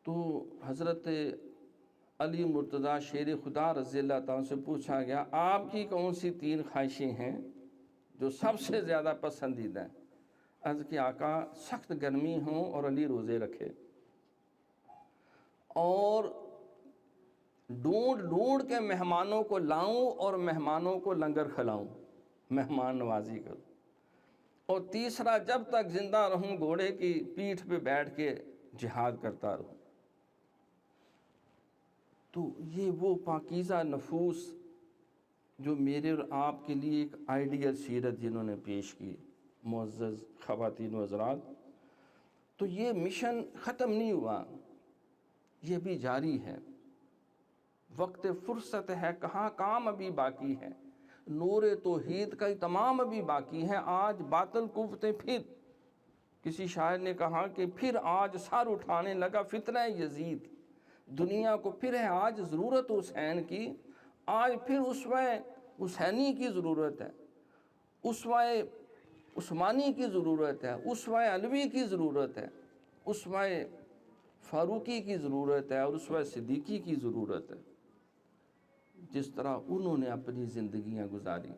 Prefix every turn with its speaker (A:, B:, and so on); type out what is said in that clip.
A: تو حضرت علی مرتضیٰ شیر خدا رضی اللہ تعالیٰ سے پوچھا گیا آپ کی کون سی 3 خواہشیں ہیں جو سب سے زیادہ پسندیدہ ہیں؟ عرض کہ آقا سخت گرمی ہوں اور علی روزے رکھے، اور ڈھونڈ ڈھونڈ کے مہمانوں کو لاؤں اور مہمانوں کو لنگر کھلاؤں، مہمان نوازی کروں، اور تیسرا جب تک زندہ رہوں گھوڑے کی پیٹھ پہ بیٹھ کے جہاد کرتا رہوں۔ تو یہ وہ پاکیزہ نفوس جو میرے اور آپ کے لیے ایک آئیڈیل سیرت جنہوں نے پیش کی، معزز خواتین و حضرات۔ تو یہ مشن ختم نہیں ہوا، یہ بھی جاری ہے، وقت فرصت ہے، کہاں کام ابھی باقی ہے، نور توحید کا تمام ابھی باقی ہے۔ آج باطل قوتیں پھر، کسی شاعر نے کہا کہ پھر آج سر اٹھانے لگا فتنہ یزید، دنیا کو پھر ہے آج ضرورت حسین کی، آج پھر اسوہ حسینی کی ضرورت ہے، اسوہ عثمانی کی ضرورت ہے، اسوہ علوی کی ضرورت ہے، اسوہ فاروقی کی ضرورت ہے، اور اسوہ صدیقی کی ضرورت ہے، جس طرح انہوں نے اپنی زندگیاں گزاری۔